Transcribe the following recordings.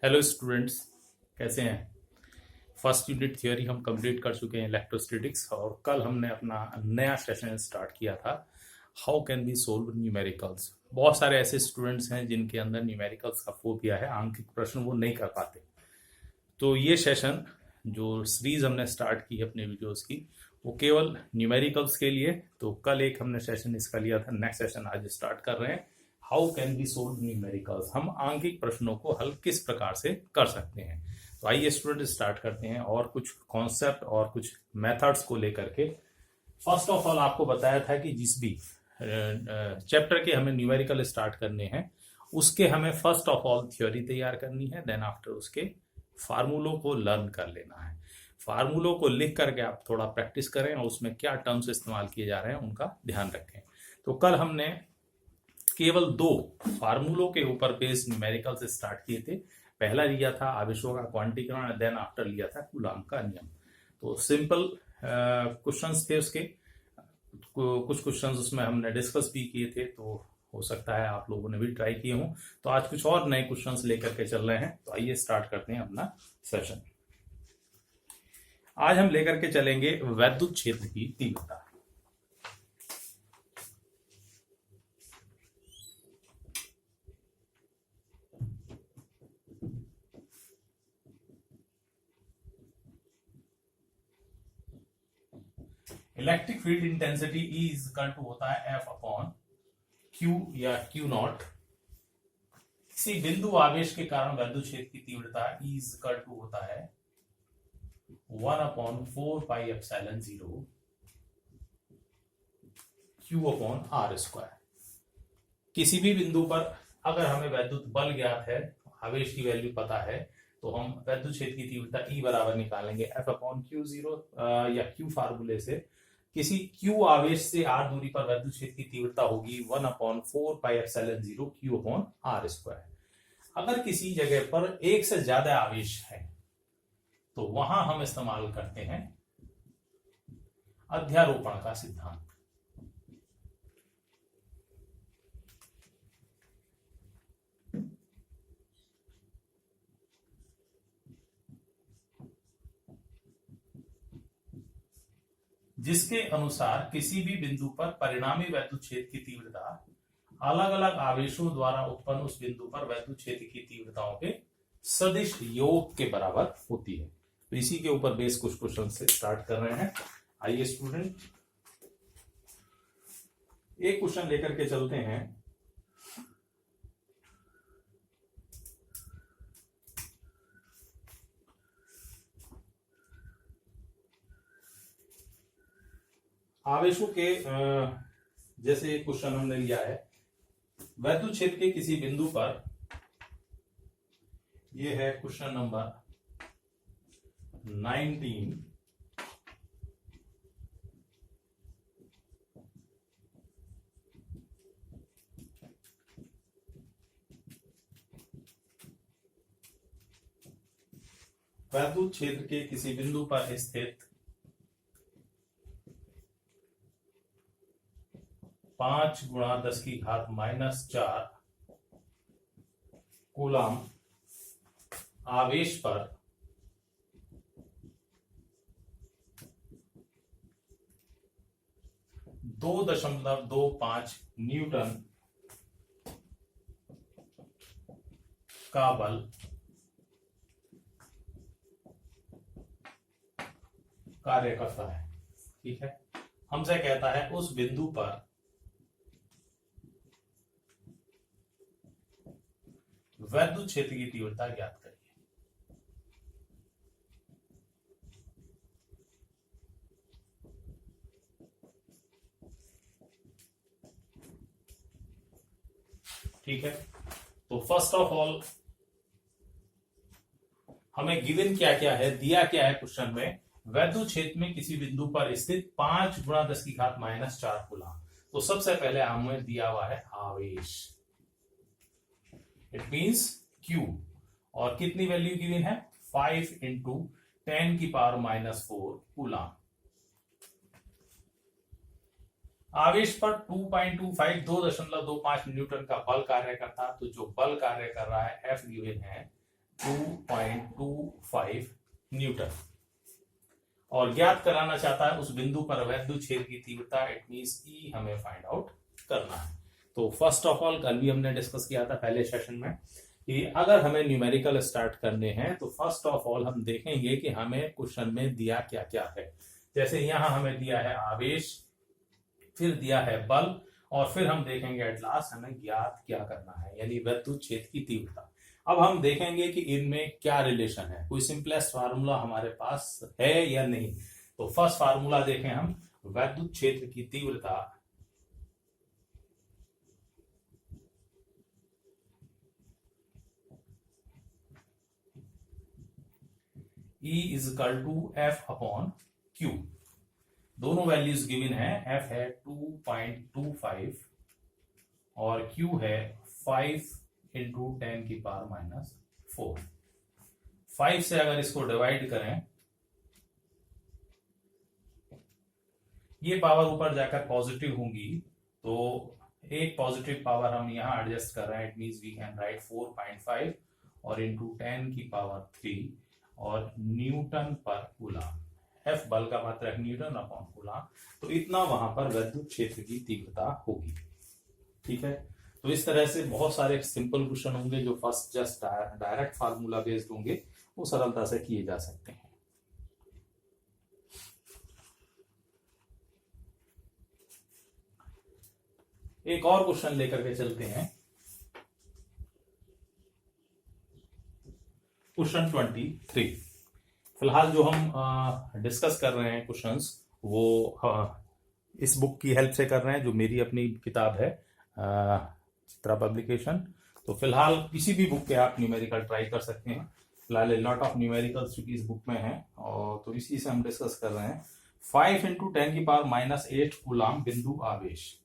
Hello students, कैसे हैं। First unit theory हम कंप्लीट कर चुके हैं इलेक्ट्रोस्टैटिक्स, और कल हमने अपना नया सेशन स्टार्ट किया था how can be solve numericals. बहुत सारे ऐसे स्टूडेंट्स हैं जिनके अंदर न्यूमेरिकल्स का फोबिया है, आंकिक प्रश्न वो नहीं कर पाते। तो ये सेशन जो सीरीज हमने स्टार्ट की है अपने वीडियोस की, वो केवल न्यूमेरिकल्स के लिए। तो कल एक हमने सेशन इसका लिया था, नेक्स्ट सेशन आज स्टार्ट कर रहे हैं how can be solve numericals. हम आंकिक प्रश्नों को हल किस प्रकार से कर सकते हैं। तो आइए स्टूडेंट स्टार्ट करते हैं, और कुछ कॉन्सेप्ट और कुछ मेथड्स को लेकर के। फर्स्ट ऑफ ऑल आपको बताया था कि जिस भी चैप्टर के हमें न्यूमेरिकल स्टार्ट करने हैं, उसके हमें फर्स्ट ऑफ ऑल थ्योरी तैयार करनी है, देन आफ्टर उसके फार्मूलों को लर्न कर लेना है। फार्मूलों को लिख करके आप थोड़ा प्रैक्टिस करें और उसमें क्या टर्म्स इस्तेमाल किए जा रहे हैं उनका ध्यान रखें। तो कल हमने केवल 2 फार्मूलों के ऊपर बेस्ड न्यूमेरिकल से स्टार्ट किए थे। पहला लिया था आवेशों का क्वांटीकरण, देन आफ्टर लिया था कूलॉम का नियम। तो सिंपल क्वेश्चंस थे उसके, कुछ क्वेश्चंस उसमें हमने डिस्कस भी किए थे, तो हो सकता है आप लोगों ने भी ट्राई किए हों। तो आज कुछ और नए क्वेश्चंस लेकर के चल रहे हैं, तो आइए स्टार्ट करते हैं अपना सेशन। आज हम लेकर के चलेंगे वैद्युत क्षेत्र की तीव्रता। Electric field intensity E is equal to होता है एफ अपॉन क्यू या क्यू नॉट। किसी बिंदु आवेश के कारण वैद्युत क्षेत्र की तीव्रता ई इज इक्वल टू होता है 1/4πε0 क्यू अपॉन आर स्क्वायर। किसी भी बिंदु पर अगर हमें वैद्युत बल ज्ञात है, आवेश की वैल्यू पता है, तो हम वैद्युत क्षेत्र की तीव्रता ई बराबर निकालेंगे एफ अपॉन क्यू जीरो, या क्यू फार्मूले से। किसी क्यू आवेश से आर दूरी पर वैद्युत क्षेत्र की तीव्रता होगी 1/4πε0 क्यू अपॉन आर स्क्वायर। अगर किसी जगह पर एक से ज्यादा आवेश है तो वहां हम इस्तेमाल करते हैं अध्यारोपण का सिद्धांत। जिसके अनुसार किसी भी बिंदु पर परिणामी वैद्युत क्षेत्र की तीव्रता अलग अलग आवेशों द्वारा उत्पन्न उस बिंदु पर वैद्युत क्षेत्र की तीव्रताओं के सदिश योग के बराबर होती है। तो इसी के ऊपर बेस कुछ क्वेश्चन से स्टार्ट कर रहे हैं। आइए स्टूडेंट एक क्वेश्चन लेकर के चलते हैं। आवेशों के जैसे क्वेश्चन हमने लिया है, वैद्युत क्षेत्र के किसी बिंदु पर, यह है क्वेश्चन नंबर 19। वैद्युत क्षेत्र के किसी बिंदु पर स्थित 5 × 10⁻⁻⁴ कूलम आवेश पर .25 न्यूटन का बल कार्य करता है। ठीक है, हमसे कहता है उस बिंदु पर वैद्युत क्षेत्र की तीव्रता ज्ञात करिए। ठीक है, तो फर्स्ट ऑफ ऑल हमें गिवन क्या क्या है, दिया क्या है क्वेश्चन में, वैद्युत क्षेत्र में किसी बिंदु पर स्थित 5 × 10⁻⁻⁴ कूलम। तो सबसे पहले हमें दिया हुआ है आवेश, इट मींस Q, और कितनी वैल्यू गिवन है 5 × 10⁻⁻⁴ कूलम। आवेश पर 2.25 न्यूटन का बल कार्य करता है। तो जो बल कार्य कर रहा है F गिवन है, 2.25 न्यूटन और ज्ञात कराना चाहता है उस बिंदु पर वैद्युत क्षेत्र की तीव्रता, इट मींस ई हमें फाइंड आउट करना है। तो फर्स्ट ऑफ ऑल कल भी हमने डिस्कस किया था पहले सेशन में कि अगर हमें न्यूमेरिकल स्टार्ट करने हैं तो फर्स्ट ऑफ ऑल हम देखेंगे कि हमें क्वेश्चन में दिया क्या क्या है। जैसे यहां हमें दिया है आवेश, फिर दिया है बल, और फिर हम देखेंगे एट लास्ट हमें ज्ञात क्या करना है, यानी वैद्युत क्षेत्र की तीव्रता। अब हम देखेंगे कि इनमें क्या रिलेशन है, कोई सिंपलेस्ट फार्मूला हमारे पास है या नहीं। तो फर्स्ट फार्मूला देखें हम, वैद्युत क्षेत्र की तीव्रता E is equal to F upon Q. दोनों वैल्यूज गिवन है, एफ है 2.25 और क्यू है 5 इंटू 10 की पावर माइनस 4। 5 से अगर इसको डिवाइड करें, ये पावर ऊपर जाकर पॉजिटिव होंगी, तो एक पॉजिटिव पावर हम यहां एडजस्ट कर रहे हैं, it means we can write 4.5 और इंटू 10 की पावर 3 और न्यूटन पर कूलम। एफ बल का मात्रक न्यूटन अपॉन कूलम, तो इतना वहां पर वैद्युत क्षेत्र की तीव्रता होगी। ठीक है, तो इस तरह से बहुत सारे सिंपल क्वेश्चन होंगे जो first just direct formula based होंगे, वो सरलता से किए जा सकते हैं। एक और क्वेश्चन लेकर के चलते हैं, क्वेश्चन 23। फिलहाल जो हम डिस्कस कर रहे हैं क्वेश्चंस, वो इस बुक की हेल्प से कर रहे हैं जो मेरी अपनी किताब है चित्रा पब्लिकेशन। तो फिलहाल किसी भी बुक के आप न्यूमेरिकल ट्राई कर सकते हैं। फिलहाल लॉट ऑफ न्यूमेरिकल्स चूंकि इस बुक में है, और तो इसी से हम डिस्कस कर रहे हैं। 5 इंटू 10 की पावर माइनस 8 कूलम बिंदु आवेश।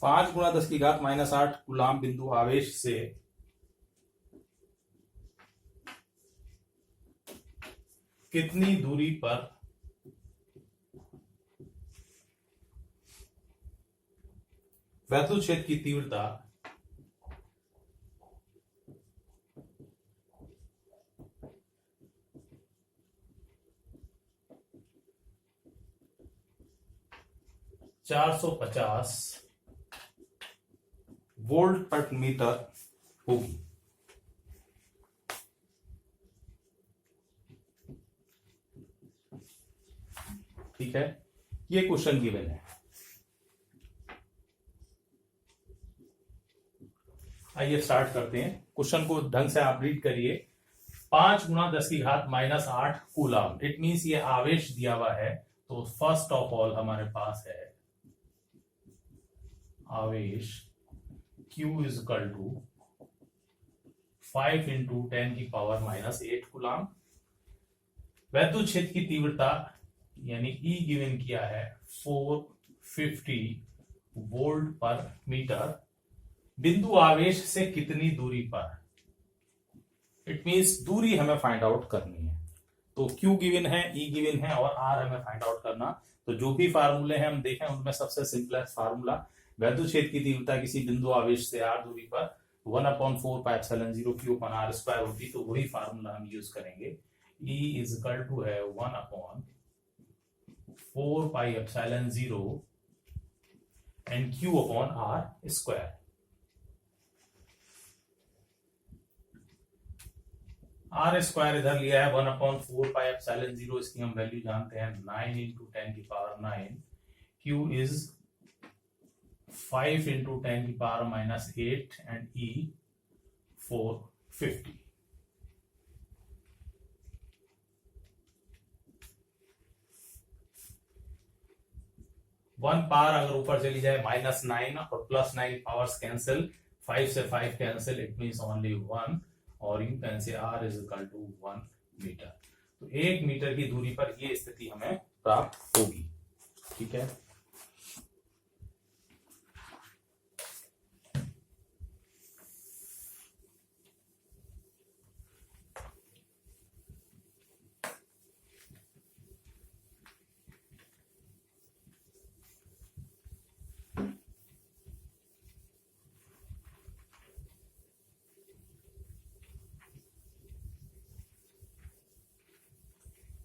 पांच गुणा 10 की घात माइनस 8 कूलम बिंदु आवेश से कितनी दूरी पर वैद्युत क्षेत्र की तीव्रता $450 वोल्ट पर मीटर होगी। ठीक है, ये क्वेश्चन गिवन है। आइए स्टार्ट करते हैं। क्वेश्चन को ढंग से आप रीड करिए। 5 गुणा 10 की घात माइनस 8 कूलम, इट मींस ये आवेश दिया हुआ है। तो फर्स्ट ऑफ ऑल हमारे पास है आवेश Q is equal to 5 into 10 की पावर माइनस 8 कूलम। वैद्युत क्षेत्र की तीव्रता यानी E गिवन किया है 450 वोल्ट पर मीटर। बिंदु आवेश से कितनी दूरी पर, इट मींस दूरी हमें फाइंड आउट करनी है। तो Q गिवन है, E गिवन है और R हमें फाइंड आउट करना। तो जो भी फार्मूले हैं हम देखें, उनमें सबसे सिंपलेस्ट फार्मूला वैद्युत क्षेत्र की तीव्रता किसी बिंदु आवेश से r दूरी पर 1/4πε0 Q/r² होती, तो वही फार्मूला हम यूज करेंगे। E इज इक्वल टू है 1/4πε0 एंड Q/r²। r² इधर लिया है 1/4πε0, इसकी हम वैल्यू जानते हैं 9 इंटू 10 की पावर 9। Q इज 5 इंटू 10 की power minus 8 and E 450। One power अगर ऊपर चली जाए -9 और +9 पावर्स कैंसिल, 5 से 5 कैंसिल, इट मींस ओनली 1, और you can say R is equal to 1 metre. तो 1 मीटर की दूरी पर ये स्थिति हमें प्राप्त होगी। ठीक है,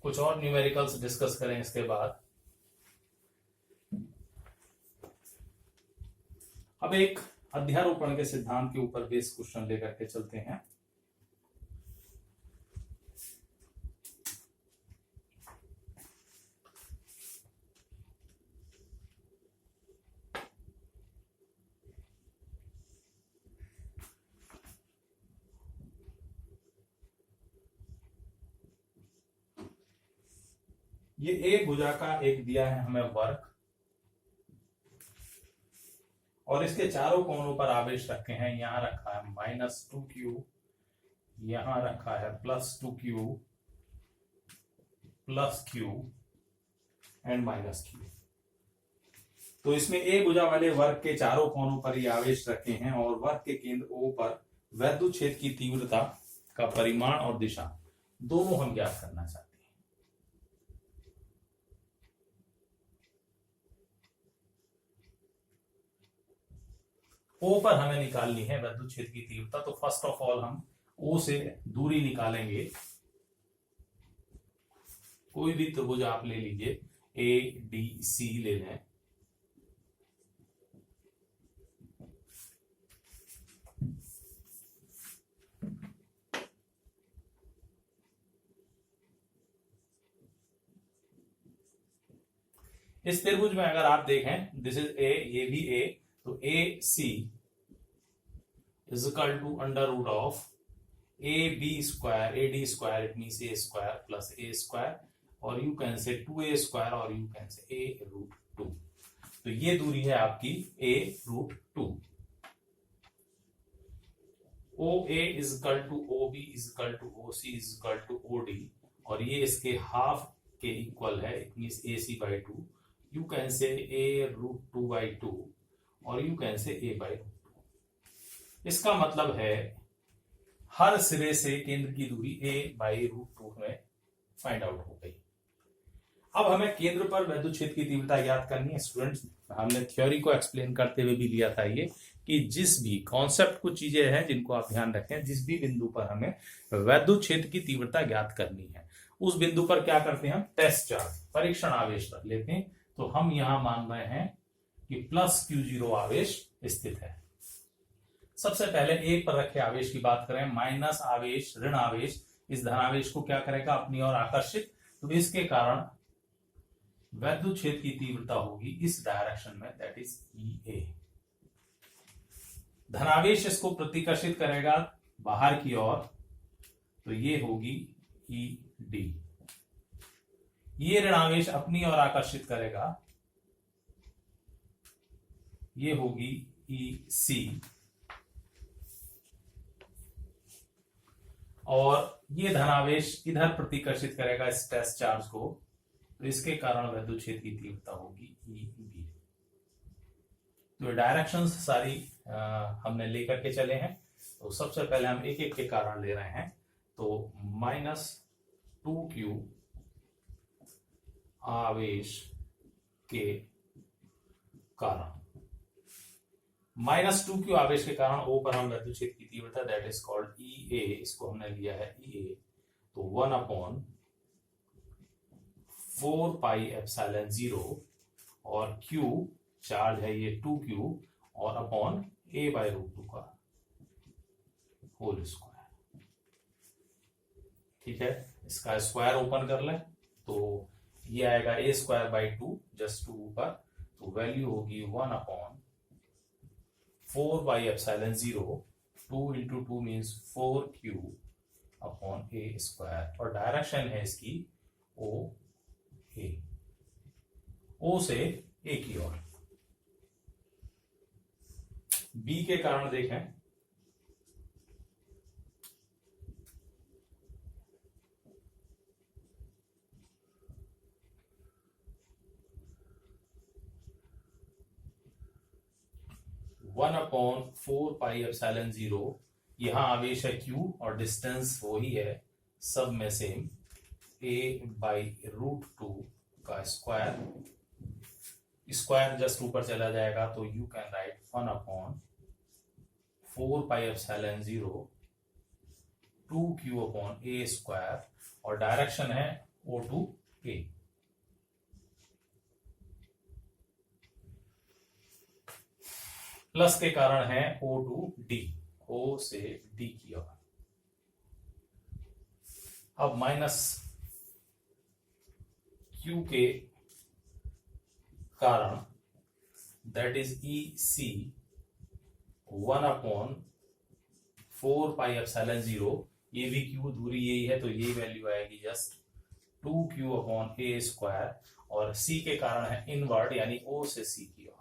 कुछ और न्यूमेरिकल्स डिस्कस करें इसके बाद। अब एक अध्यारोपण के सिद्धांत के ऊपर बेस क्वेश्चन लेकर के चलते हैं। ये ए भुजा का एक दिया है हमें वर्क, और इसके चारों कोनों पर आवेश रखे हैं। यहां रखा है -2q, यहां रखा है +2q, +q एंड -q। तो इसमें ए भुजा वाले वर्क के चारों कोनों पर ये आवेश रखे हैं, और वर्क के केंद्र O पर वैद्युत क्षेत्र की तीव्रता का परिमाण और दिशा दोनों हम ज्ञात करना चाहते हैं। O पर हमें निकालनी है वैद्युत क्षेत्र की तीव्रता। तो फर्स्ट ऑफ ऑल हम O से दूरी निकालेंगे। कोई भी त्रिभुज आप ले लीजिए, ADC ले लें। इस त्रिभुज में अगर आप देखें, दिस इज A, ये भी A, तो AC is equal to √ of AB square, AD square, it means A square plus A square, और you can say 2A square, और यू कैन से A√2। तो ये दूरी है आपकी A√2। OA is equal to OB is equal to OC is equal to OD, और ये इसके हाफ के इक्वल है, it means AC/2। You can से A√2/2, और यू कैन से A/2। इसका मतलब है हर सिरे से केंद्र की दूरी A/√2 में फाइंड आउट हो गई। अब हमें केंद्र पर वैद्युत क्षेत्र की तीव्रता ज्ञात करनी है। स्टूडेंट्स, हमने थ्योरी को एक्सप्लेन करते हुए भी लिया था ये, कि जिस भी कॉन्सेप्ट, कुछ चीजें हैं जिनको आप ध्यान रखें, जिस भी बिंदु पर हमें वैद्युत क्षेत्र की तीव्रता ज्ञात करनी है, उस बिंदु पर क्या करते हैं हम, टेस्ट चार्ज, परीक्षण आवेश रख लेते हैं। तो हम यहां मान रहे हैं कि +q0 आवेश स्थित है। सबसे पहले एक पर रखे आवेश की बात करें, माइनस आवेश, ऋण आवेश, इस धनावेश को क्या करेगा, अपनी ओर आकर्षित। तो इसके कारण वैद्युत क्षेत्र की तीव्रता होगी इस डायरेक्शन में, दैट इज EA। धनावेश इसको प्रतिकर्षित करेगा बाहर की ओर, तो ये होगी ED। ये ऋणावेश अपनी ओर आकर्षित करेगा, ये होगी EC, और ये धनावेश इधर प्रतिकर्षित करेगा इस टेस्ट चार्ज को, तो इसके कारण वैद्युत क्षेत्र की तीव्रता होगी EB। तो डायरेक्शंस सारी हमने लेकर के चले हैं। तो सबसे पहले हम एक एक के कारण ले रहे हैं। तो -2q आवेश के कारण, -2q आवेश के कारण O पर हम वैद्युत क्षेत्र की तीव्रता, दैट इज कॉल्ड EA, इसको हमने लिया है EA। तो 1/4πε0, और Q चार्ज है ये 2q, और अपॉन A/√2 का होल स्क्वायर। ठीक है, इसका स्क्वायर ओपन कर लें, तो ये आएगा A²/2, जस्ट 2 ऊपर, तो वैल्यू होगी 1/4πε0, 2 × 2 मीन्स 4q अपॉन A², और डायरेक्शन है इसकी OA, O से A की ओर। B के कारण देखें, वन अपॉन 4πε0, यहां आवेश है Q और डिस्टेंस वही है, सब में सेम, A/√2 का स्क्वायर, स्क्वायर जस्ट ऊपर चला जाएगा, तो you can write 1/4πε0 2q upon A², और डायरेक्शन है O2A। प्लस के कारण है O2D, O से D की ओर। अब माइनस Q के कारण, दैट इज EC 1/4πε0, ये भी Q दूरी यही है तो ये वैल्यू आएगी जस्ट 2Q/A², और C के कारण है इनवर्ट यानी O से C की ओर।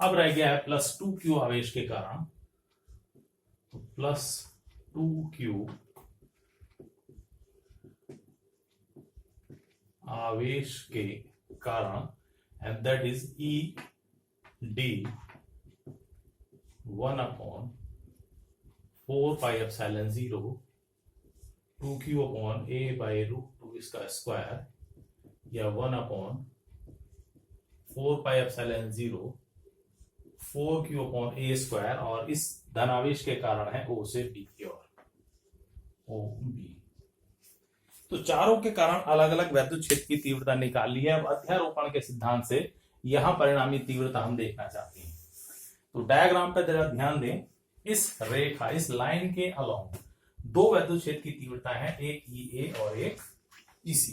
अब रह गया है +2Q आवेश के कारण, तो +2Q आवेश के कारण, and that is ED 1/4πε0 2Q/A/√2 इसका स्क्वायर, या 1/4πε0 4Q/A², और इस धनावेश के कारण है O से B की ओर, OB। तो चारों के कारण अलग अलग वैद्युत क्षेत्र की तीव्रता निकाल ली है। अब अध्यारोपण के सिद्धांत से यहां परिणामी तीव्रता हम देखना चाहते हैं। तो डायग्राम पर जरा ध्यान दें, इस रेखा, इस लाइन के अलोंग दो वैद्युत क्षेत्र की तीव्रता है, एक EA और एक EC,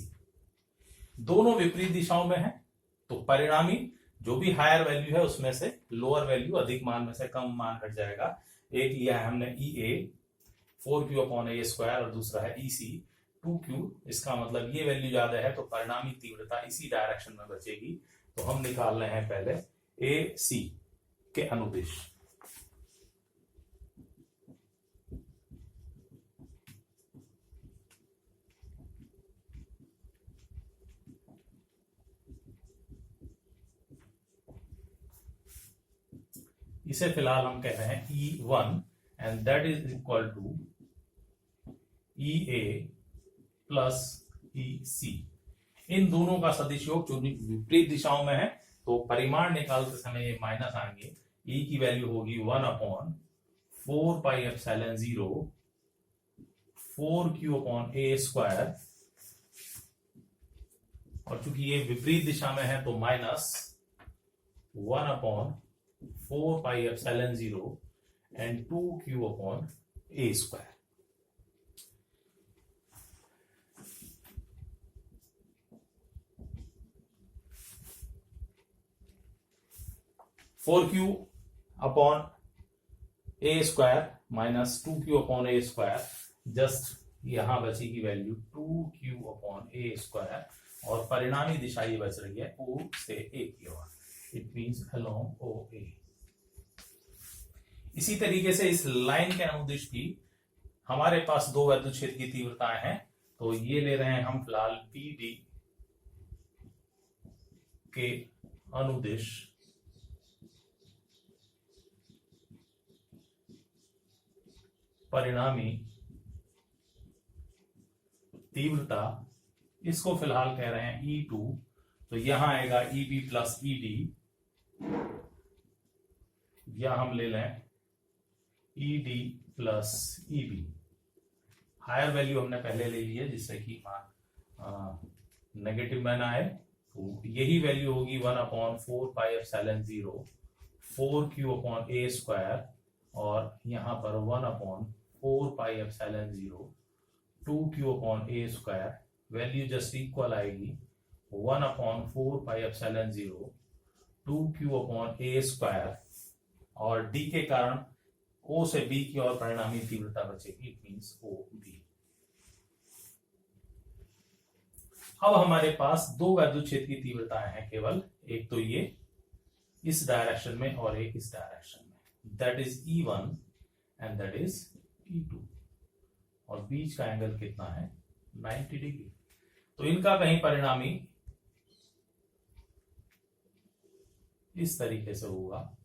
दोनों विपरीत दिशाओं में है। तो परिणामी जो भी हायर वैल्यू है उसमें से लोअर वैल्यू अधिक मान में से कम मान हट जाएगा। एक लिया है हमने EA 4Q/A² और दूसरा है EC 2Q, इसका मतलब ये वैल्यू ज्यादा है तो परिणामी तीव्रता इसी डायरेक्शन में बचेगी। तो हम निकाल रहे हैं पहले AC के अनुदिश। इसे फिलहाल हम कह रहे हैं E1, and that is equal to EA plus EC। इन दोनों का सदिश योग जो विपरीत दिशाओं में है, तो परिमाण निकालते समय ये माइनस आएंगे। E की वैल्यू होगी 1/4πε0 4Q/A², और चूंकि ये विपरीत दिशा में है तो minus 1/4πε0 and 2Q/A²। 4Q/A² minus 2Q/A², just यहां बचेगी वैल्यू 2Q/A², और परिणामी दिशा ये बच रही है O से A की ओर, इट मींस अलोंग OA। इसी तरीके से इस लाइन के अनुदिश भी हमारे पास दो वैद्युत क्षेत्र की तीव्रताएं हैं। तो ये ले रहे हैं हम फिलहाल BD के अनुदिश परिणामी तीव्रता, इसको फिलहाल कह रहे हैं E2। तो यहां आएगा EB प्लस ED, या हम ले लें ED plus EB। Higher value हमने पहले ले ली है जिससे कि नेगेटिव में ना आए, तो यही वैल्यू होगी 1/4πε0 4Q/A², और यहां पर 1/4πε0 2Q/A², वैल्यू जस्ट इक्वल आएगी 1/4πε0 2Q/A², और D के कारण O से B की ओर परिणामी तीव्रता बचेगी, इट मींस OB। अब हमारे पास दो वैद्युत क्षेत्र की तीव्रताएं हैं केवल, एक तो ये इस डायरेक्शन में और एक इस डायरेक्शन में, that is E1 and that is E2, और बीच का एंगल कितना है 90 डिग्री। तो इनका कहीं परिणामी इस तरीके से होगा।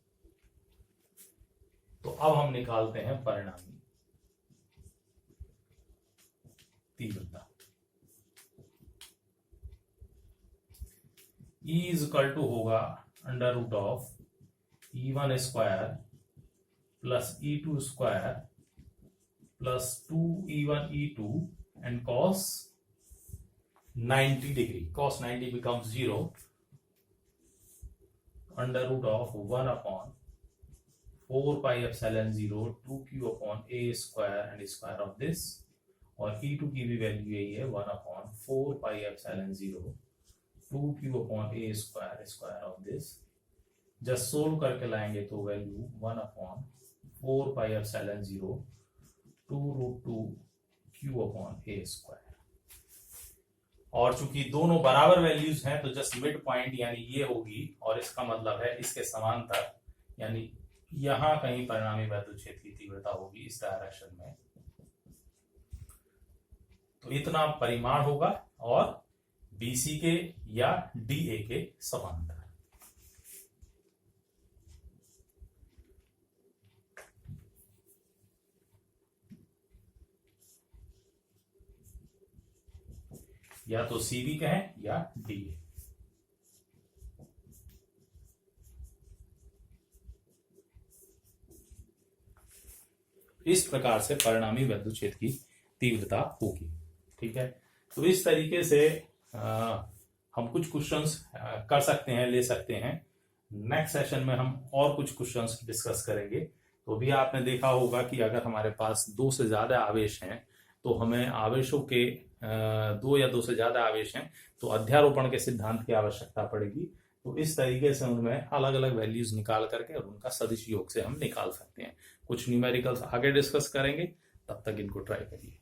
तो अब हम निकालते हैं परिणामी तीव्रता। E इज इक्वल टू होगा under root of E1 square plus E2 square plus 2E1 E2 and cos 90 degree. cos 90 becomes 0 under root of 1 upon 4 pi epsilon 0 2q upon a square and square of this, और E2 की भी value यही है 1 upon 4 pi epsilon 0 2q upon a square square of this. Just solve करके लाएंगे तो value 1 upon 4 pi epsilon 0 2 root 2 q upon a square. और चूंकि दोनों बराबर वैल्यूज हैं तो जस्ट मिड पॉइंट यानी ये होगी, और इसका मतलब है इसके समांतर यानी यहां कहीं परिणामी वैद्युत क्षेत्र की तीव्रता होगी इस डायरेक्शन में। तो इतना परिमाण होगा और BC के या DA के समांतर। या तो CB कहें या DA। इस प्रकार से परिणामी वैद्युत क्षेत्र की तीव्रता होगी। ठीक है, तो इस तरीके से हम कुछ क्वेश्चंस कर सकते हैं, ले सकते हैं। नेक्स्ट सेशन में हम और कुछ क्वेश्चंस डिस्कस करेंगे। तो भी आपने देखा होगा कि अगर हमारे पास 2 से ज्यादा आवेश हैं तो हमें आवेशों के 2 या 2 से ज्यादा आवेश हैं तो अध्यारोपण के सिद्धांत की आवश्यकता पड़ेगी। तो इस तरीके से उनमें अलग अलग वैल्यूज निकाल करके और उनका सदिश योग से हम निकाल सकते हैं। कुछ न्यूमेरिकल्स आगे डिस्कस करेंगे, तब तक इनको ट्राई करिए।